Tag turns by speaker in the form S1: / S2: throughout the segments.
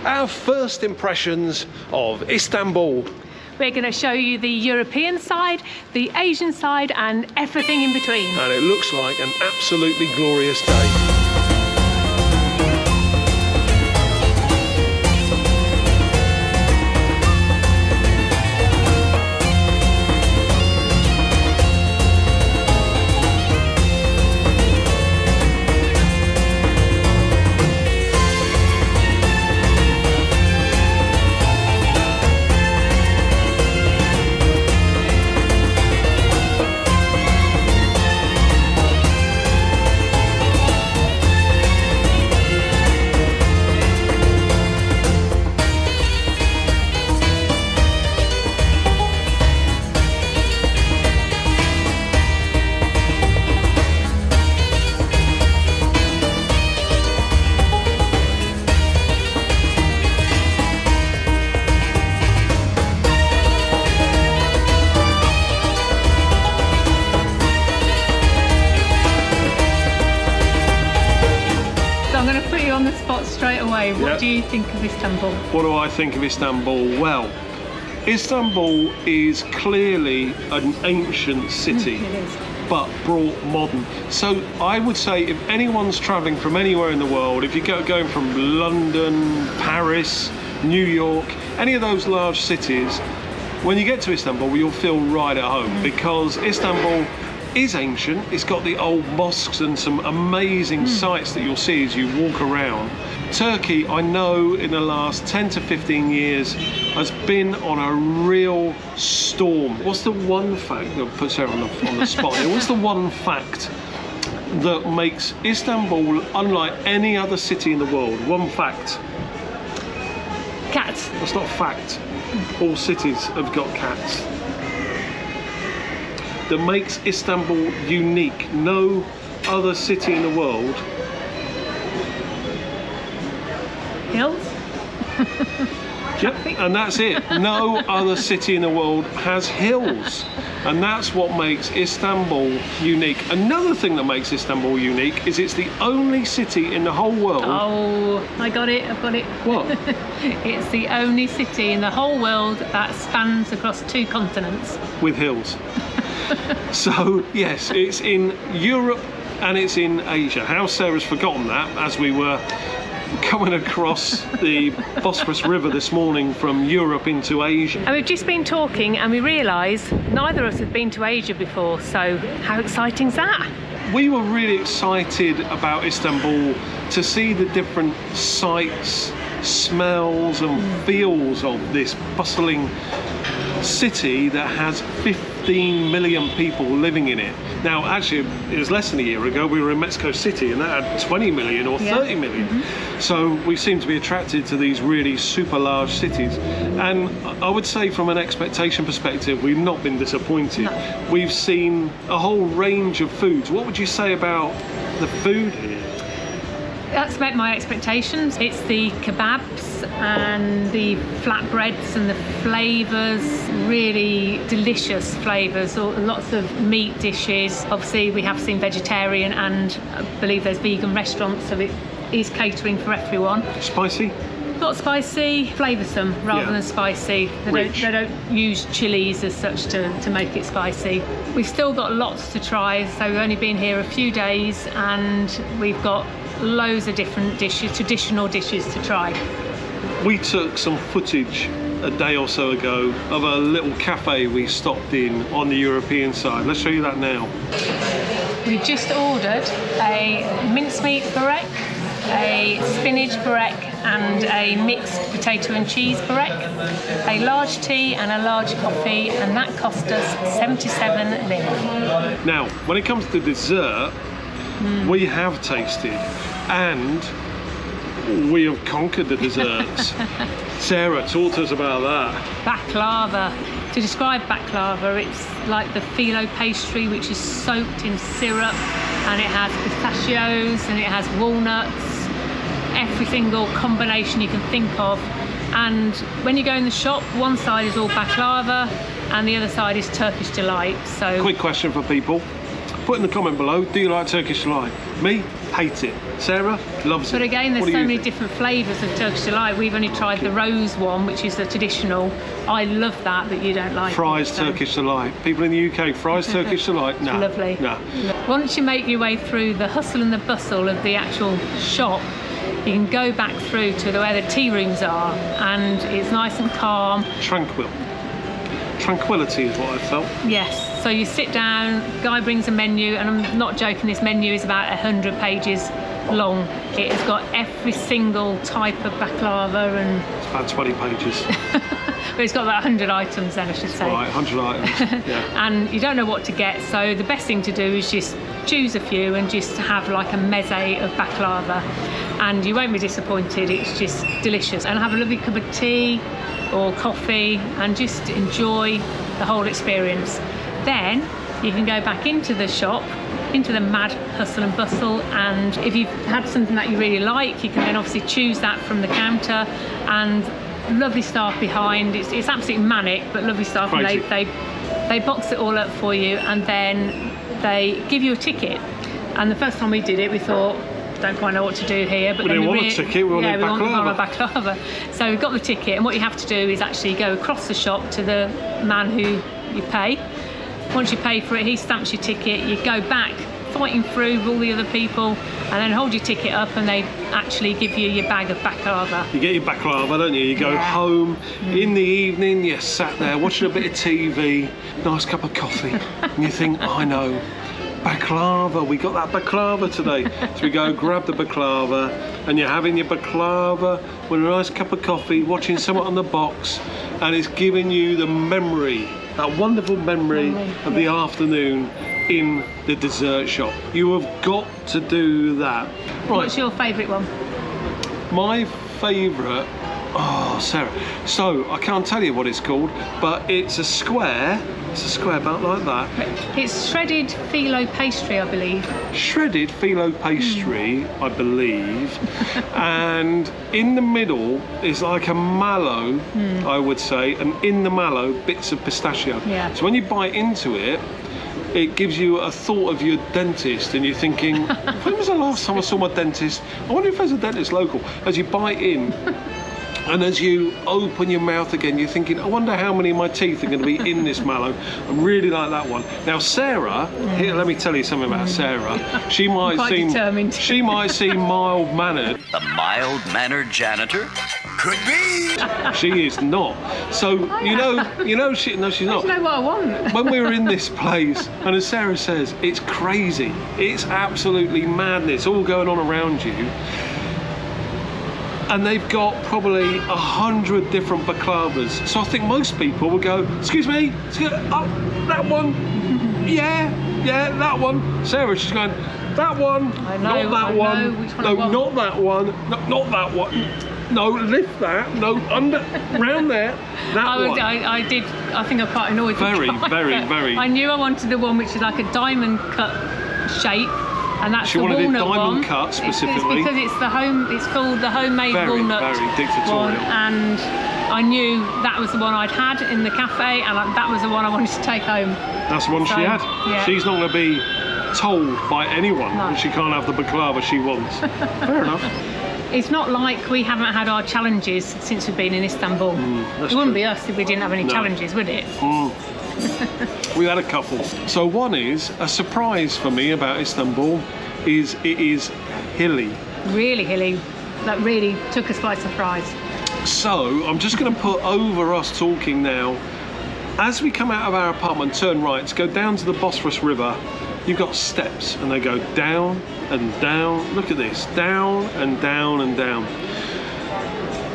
S1: our first impressions of Istanbul.
S2: We're going to show you the European side, the Asian side, and everything in between.
S1: And it looks like an absolutely glorious day.
S2: On the spot straight away, what do you think of Istanbul?
S1: What do I think of Istanbul? Well, Istanbul is clearly an ancient city,
S2: It is.
S1: but brought modern. So I would say if anyone's travelling from anywhere in the world, if you're going from London, Paris, New York, any of those large cities, when you get to Istanbul, you'll feel right at home because Istanbul is ancient. It's got the old mosques and some amazing sights that you'll see as you walk around. Turkey, I know in the last 10 to 15 years has been on a real storm. What's the one fact that puts her on the spot here? What's the one fact that makes Istanbul unlike any other city in the world? One fact.
S2: Cats.
S1: That's not a fact. All cities have got cats. That makes Istanbul unique. No other city in the world.
S2: Hills?
S1: Yep, and that's it. No other city in the world has hills. And that's what makes Istanbul unique. Another thing that makes Istanbul unique is it's the only city in the whole world.
S2: Oh, I got it, I've got it.
S1: What?
S2: It's the only city in the whole world that spans across 2 continents.
S1: With hills. So, yes, it's in Europe and it's in Asia. How Sarah's forgotten that as we were coming across the Bosphorus River this morning from Europe into Asia.
S2: And we've just been talking and we realised neither of us have been to Asia before, so how exciting's that?
S1: We were really excited about Istanbul to see the different sights, smells and feels of this bustling city that has 15 million people living in it. Now, actually, it was less than a year ago we were in Mexico City and that had 20 million or 30 million. So we seem to be attracted to these really super large cities. And I would say from an expectation perspective, we've not been disappointed.
S2: No.
S1: We've seen a whole range of foods. What would you say about the food here?
S2: That's met my expectations. It's the kebabs and the flatbreads and the flavours, really delicious flavours, lots of meat dishes. Obviously we have seen vegetarian and I believe there's vegan restaurants, so it is catering for everyone.
S1: Spicy?
S2: Not spicy, flavoursome rather than spicy. They don't use chilies as such to make it spicy. We've still got lots to try, so we've only been here a few days and we've got loads of different dishes, traditional dishes to try.
S1: We took some footage a day or so ago of a little cafe we stopped in on the European side. Let's show you that now.
S2: We just ordered a mincemeat burek, a spinach burek and a mixed potato and cheese burek, a large tea and a large coffee, and that cost us 77 lira.
S1: Now, when it comes to dessert, we have tasted and we have conquered the desserts. Sarah, talk to us about that.
S2: Baklava. To describe baklava, it's like the phyllo pastry, which is soaked in syrup, and it has pistachios and it has walnuts, every single combination you can think of. And when you go in the shop, one side is all baklava and the other side is Turkish delight. So
S1: quick question for people. Put in the comment below, do you like Turkish delight? Me, hate it. Sarah, loves it.
S2: But again, there's
S1: What do
S2: so
S1: you
S2: many
S1: think?
S2: different flavours of Turkish delight. We've only tried the rose one, which is the traditional. I love that, but you don't like
S1: Fries
S2: it. So.
S1: Turkish delight. People in the UK, fries Turkish delight? No.
S2: Lovely.
S1: No.
S2: Once you make your way through the hustle and the bustle of the actual shop, you can go back through to where the tea rooms are, and it's nice and calm.
S1: Tranquil. Tranquility is what I felt.
S2: Yes. So you sit down, guy brings a menu, and I'm not joking, this menu is about 100 pages long. It has got every single type of baklava and...
S1: It's about 20 pages.
S2: But it's got about 100 items then, I should say.
S1: Right, 100 items. Yeah.
S2: And you don't know what to get, so the best thing to do is just choose a few and just have like a meze of baklava, and you won't be disappointed. It's just delicious. And have a lovely cup of tea or coffee and just enjoy the whole experience. Then you can go back into the shop, into the mad hustle and bustle, and if you've had something that you really like, you can then obviously choose that from the counter. And lovely staff behind. It's absolutely manic, but lovely staff. And they box it all up for you, and then they give you a ticket. And the first time we did it, we thought, don't quite know what to do here. But
S1: We didn't want a ticket, we wanted
S2: a baklava. So we got the ticket, and what you have to do is actually go across the shop to the man who you pay. Once you pay for it, he stamps your ticket. You go back, fighting through with all the other people, and then hold your ticket up, and they actually give you your bag of baklava.
S1: You get your baklava, don't you? You go home in the evening, you're sat there watching a bit of TV, nice cup of coffee, and you think, I know, baklava, we got that baklava today. So we go grab the baklava, and you're having your baklava with a nice cup of coffee, watching someone on the box, and it's giving you the memory, that wonderful memory of the afternoon in the dessert shop. You have got to do that. Right.
S2: What's your favourite one?
S1: My favourite, oh Sarah, so I can't tell you what it's called, but it's a square about like that.
S2: It's shredded phyllo pastry, I believe.
S1: Shredded phyllo pastry, I believe, and in the middle is like a mallow, I would say, and in the mallow bits of pistachio.
S2: Yeah.
S1: So when you bite into it, it gives you a thought of your dentist, and you're thinking, when was the last time I saw my dentist? I wonder if there's a dentist local. As you bite in, and as you open your mouth again, you're thinking, I wonder how many of my teeth are going to be in this mallow. I really like that one. Now, Sarah, here, let me tell you something about Sarah. She might seem mild-mannered.
S3: The mild-mannered janitor? Could be.
S1: She is not. So, you know, she's not.
S2: Do you know what I want?
S1: When we were in this place, and as Sarah says, it's crazy. It's absolutely madness, all going on around you. And they've got probably 100 different baklavas. So I think most people will go, excuse me, oh, that one, yeah, that one. Sarah, she's going, that one,
S2: I know,
S1: not that
S2: I
S1: one,
S2: know which one I
S1: no,
S2: want.
S1: not that one, no, not that one. No, lift that. No, under, round there. That one.
S2: I think I'm quite annoyed.
S1: Very.
S2: I knew I wanted the one which is like a diamond cut shape, and that's
S1: She
S2: the
S1: wanted it
S2: walnut
S1: diamond
S2: one.
S1: cut specifically.
S2: It's because it's called the homemade walnut
S1: very dictatorial.
S2: one, and I knew that was the one I'd had in the cafe, and that was the one I wanted to take home.
S1: That's the one she had.
S2: Yeah.
S1: She's not going to be told by anyone that she can't have the baklava she wants. Fair enough.
S2: It's not like we haven't had our challenges since we've been in Istanbul. It wouldn't be us if we didn't have any challenges, would it?
S1: We had a couple. So one is a surprise for me about Istanbul is it is hilly.
S2: Really hilly. That really took us by surprise.
S1: So I'm just going to put over us talking now. As we come out of our apartment, turn right to go down to the Bosphorus River. You've got steps, and they go down and down. Look at this, down and down and down.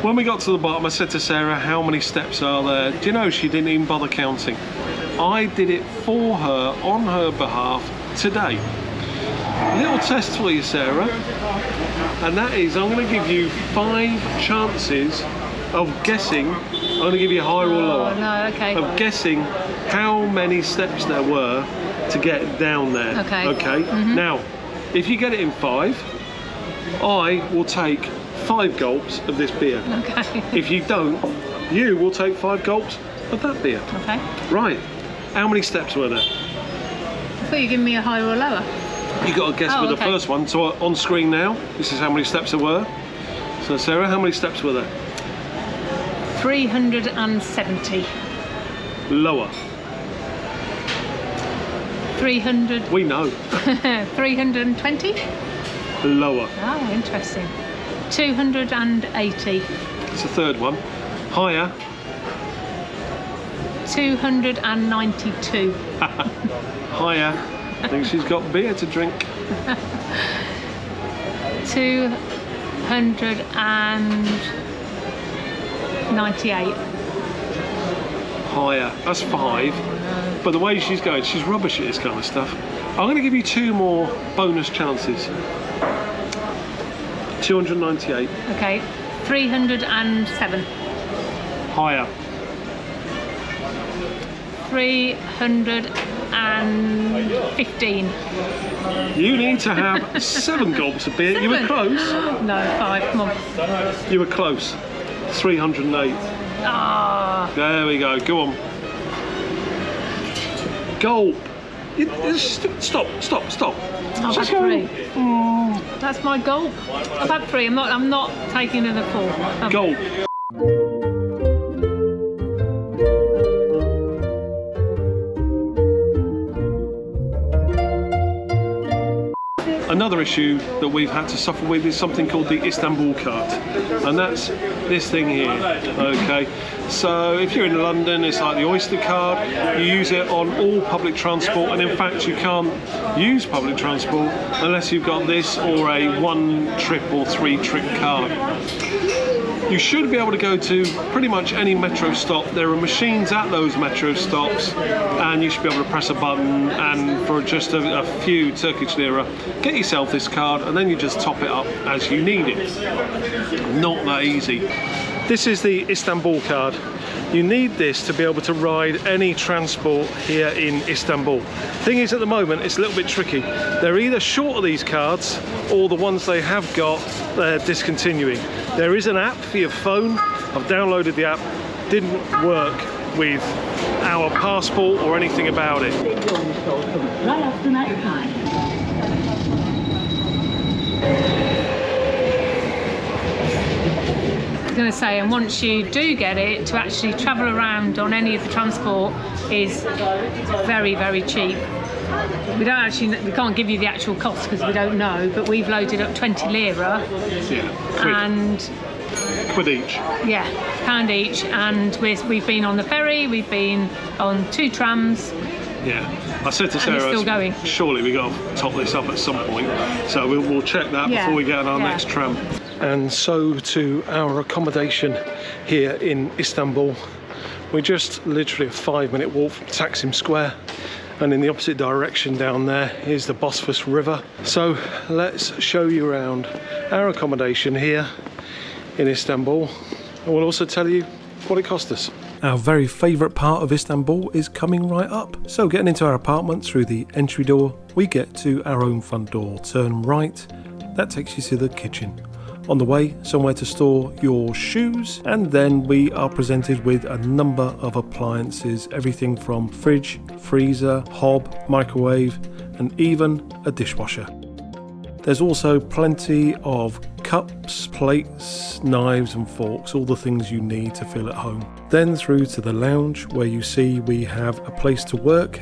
S1: When we got to the bottom, I said to Sarah, how many steps are there? Do you know, she didn't even bother counting. I did it for her, on her behalf, today. A little test for you, Sarah, and that is, I'm going to give you 5 chances of guessing. I'm going to give you higher or lower.
S2: Oh, no, okay.
S1: Of guessing how many steps there were to get down there.
S2: Okay.
S1: Okay. Now, if you get it in 5, I will take 5 gulps of this beer.
S2: Okay.
S1: If you don't, you will take 5 gulps of that beer.
S2: Okay.
S1: Right. How many steps were there?
S2: thought you were giving me a higher or lower.
S1: You got to guess with the first one. So on screen now, this is how many steps there were. So Sarah, how many steps were there?
S2: 370.
S1: Lower.
S2: 300.
S1: We know.
S2: 320.
S1: Lower.
S2: Oh, interesting. 280.
S1: It's the third one. Higher.
S2: 292.
S1: Higher. I think she's got beer to drink.
S2: 298.
S1: Higher. That's 5. But the way she's going, she's rubbish at this kind of stuff. I'm going to give you 2 more bonus chances. 298.
S2: Okay. 307.
S1: Higher.
S2: 315.
S1: You need to have 7 gulps of beer. You were
S2: 7?
S1: close.
S2: No, 5. Come on.
S1: You were close. 308.
S2: Ah.
S1: There we go. Go on. Gulp. Stop.
S2: I've had 3. That's my gulp. I've had 3. I'm not taking another 4.
S1: Gulp. Another issue that we've had to suffer with is something called the Istanbul card, and that's this thing here. Okay, so if you're in London, it's like the Oyster card. You use it on all public transport, and in fact you can't use public transport unless you've got this or a 1-trip or 3-trip card. You should be able to go to pretty much any metro stop. There are machines at those metro stops, and you should be able to press a button, and for just a few Turkish lira, get yourself this card, and then you just top it up as you need it. Not that easy. This is the Istanbul card. You need this to be able to ride any transport here in Istanbul. Thing is, at the moment, it's a little bit tricky. They're either short of these cards, or the ones they have got, they're discontinuing. There is an app for your phone. I've downloaded the app. Didn't work with our passport or anything about it.
S4: Right after night time.
S2: I was going to say, and once you do get it, to actually travel around on any of the transport is very, very cheap. We can't give you the actual cost because we don't know, but we've loaded up 20 lira.
S1: Yeah,
S2: and
S1: quid each.
S2: Yeah, £1 each, and we've been on the ferry, we've been on 2 trams.
S1: Yeah, I said to
S2: And
S1: Sarah,
S2: it's still going.
S1: surely we got to top this up at some point, so we'll check that before we get on our next tram. And so to our accommodation here in Istanbul. We're just literally a 5-minute walk from Taksim Square, and in the opposite direction down there is the Bosphorus River. So let's show you around our accommodation here in Istanbul, and we'll also tell you what it cost us. Our very favourite part of Istanbul is coming right up. So getting into our apartment through the entry door, we get to our own front door. Turn right, that takes you to the kitchen. On the way, somewhere to store your shoes, and then we are presented with a number of appliances, everything from fridge, freezer, hob, microwave, and even a dishwasher. There's also plenty of cups, plates, knives and forks, all the things you need to feel at home. Then through to the lounge, where you see we have a place to work,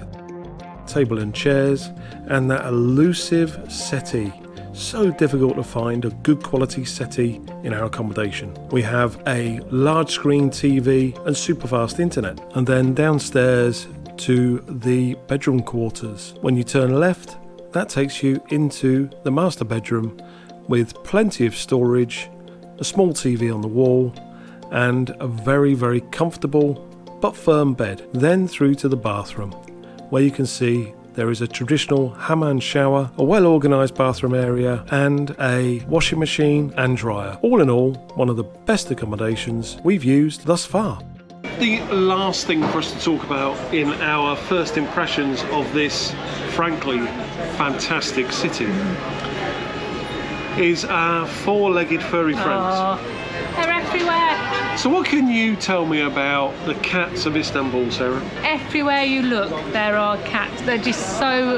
S1: table and chairs, and that elusive settee. So difficult to find a good quality settee in our accommodation. We have a large screen TV and super fast internet. And then downstairs to the bedroom quarters. When you turn left, that takes you into the master bedroom with plenty of storage, a small TV on the wall, and a very, very comfortable but firm bed. Then through to the bathroom, where you can see there is a traditional hammam shower, a well-organised bathroom area, and a washing machine and dryer. All in all, one of the best accommodations we've used thus far. The last thing for us to talk about in our first impressions of this, frankly, fantastic city is our 4-legged furry friends.
S2: Oh, they're everywhere.
S1: So what can you tell me about the cats of Istanbul, Sarah?
S2: Everywhere you look, there are cats. They're just so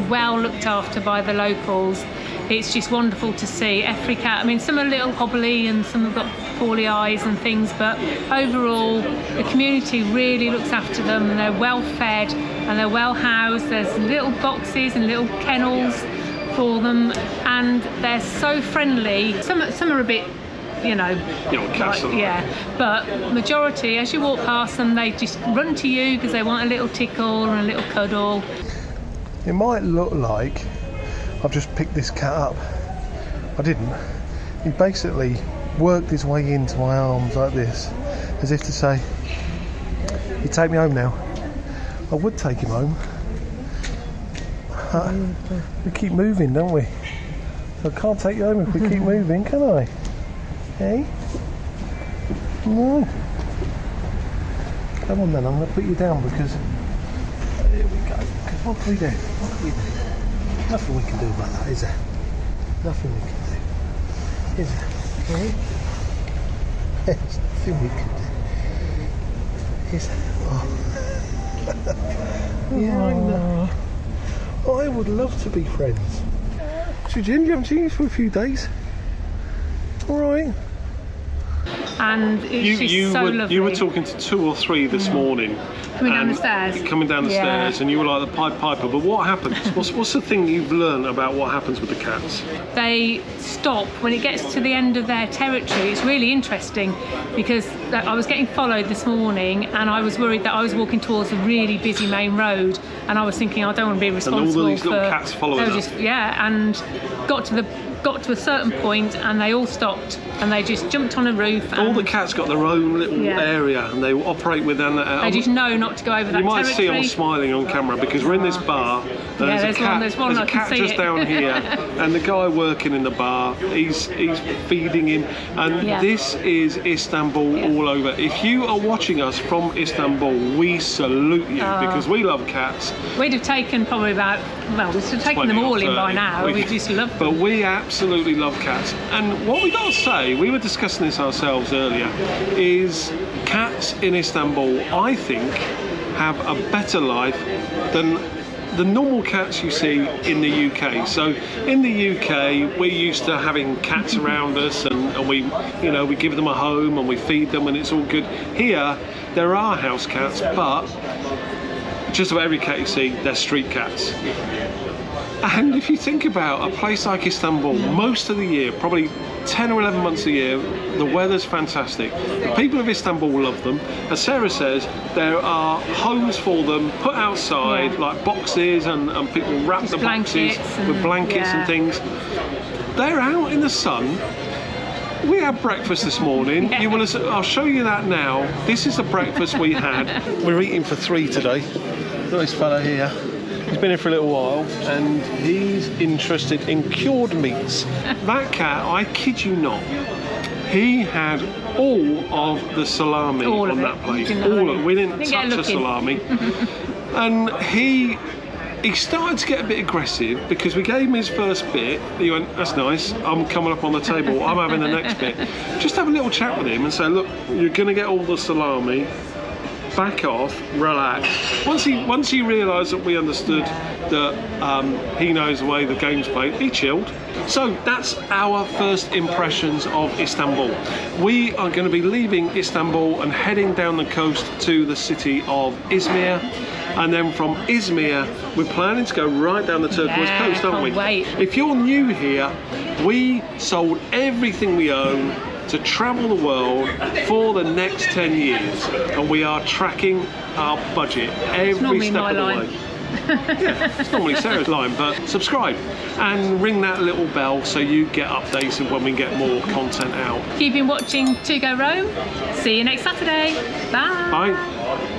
S2: well looked after by the locals. It's just wonderful to see every cat. I mean, some are a little hobbly and some have got poorly eyes and things, but overall, the community really looks after them, and they're well fed and they're well housed. There's little boxes and little kennels for them, and they're so friendly. Some are a bit, you know,
S1: cats
S2: like,
S1: are
S2: yeah, but majority, as you walk past them, they just run to you because they want a little tickle or a little cuddle.
S5: It might look like I've just picked this cat up. I didn't. He basically worked his way into my arms like this, as if to say, you take me home now. I would take him home. We keep moving, don't we? So I can't take you home if we keep moving, can I? Hey? No. Come on then, I'm going to put you down because... Here we go. Because what can we do? What can we do? Nothing we can do about that, is there? Nothing we can do. Is there? Hey? There's nothing we can do. Is there? Oh. Yeah, I know. I would love to be friends. So Jim, you haven't seen us for a few days. Alright.
S2: And it's just so lovely.
S1: You were talking to 2 or 3 this morning.
S2: Coming down the stairs.
S1: Coming down the stairs, and you were like the Pied Piper. But what happens? What's the thing you've learned about what happens with the cats?
S2: They stop when it gets to the end of their territory. It's really interesting because I was getting followed this morning, and I was worried that I was walking towards a really busy main road, and I was thinking I don't want to be responsible.
S1: And all these little cats following us.
S2: And got to a certain point, and they all stopped, and they just jumped on a roof.
S1: All the cats got their own little area, and they operate within that.
S2: They just know not to go over that territory.
S1: You might see I'm smiling on camera because we're in this bar. And there's a cat just down here, and the guy working in the bar, he's feeding him, and this is Istanbul all over. If you are watching us from Istanbul, we salute you because we love cats.
S2: We'd have taken probably we should have taken them all in by now. We just love them.
S1: But we absolutely love cats. And what we got to say, we were discussing this ourselves earlier, is cats in Istanbul, I think, have a better life than the normal cats you see in the UK. So in the UK, we're used to having cats around us, and we give them a home and we feed them, and it's all good. Here, there are house cats, but just about every cat you see, they're street cats. And if you think about a place like Istanbul, most of the year, probably 10 or 11 months a year, the weather's fantastic. The people of Istanbul love them. As Sarah says, there are homes for them put outside, like boxes, and people wrap the boxes with blankets and things. They're out in the sun. We had breakfast this morning. I'll show you that now. This is the breakfast we had. We're eating for 3 today. Nice fella here. He's been here for a little while, and he's interested in cured meats. That cat, I kid you not, he had all of the salami on that plate. All of it. We didn't touch the salami. And he started to get a bit aggressive because we gave him his first bit. He went, that's nice, I'm coming up on the table, I'm having the next bit. Just have a little chat with him and say, look, you're going to get all the salami. Back off, relax. Once he realised that we understood that he knows the way the game's played, he chilled. So that's our first impressions of Istanbul. We are going to be leaving Istanbul and heading down the coast to the city of Izmir. And then from Izmir, we're planning to go right down the turquoise coast, aren't we?
S2: Wait.
S1: If you're new here, we sold everything we own to travel the world for the next 10 years, and we are tracking our budget every step of the way. Yeah, it's normally Sarah's line, but subscribe and ring that little bell so you get updates of when we get more content out.
S2: You've been watching To Go Rome. See you next Saturday. Bye.
S1: Bye.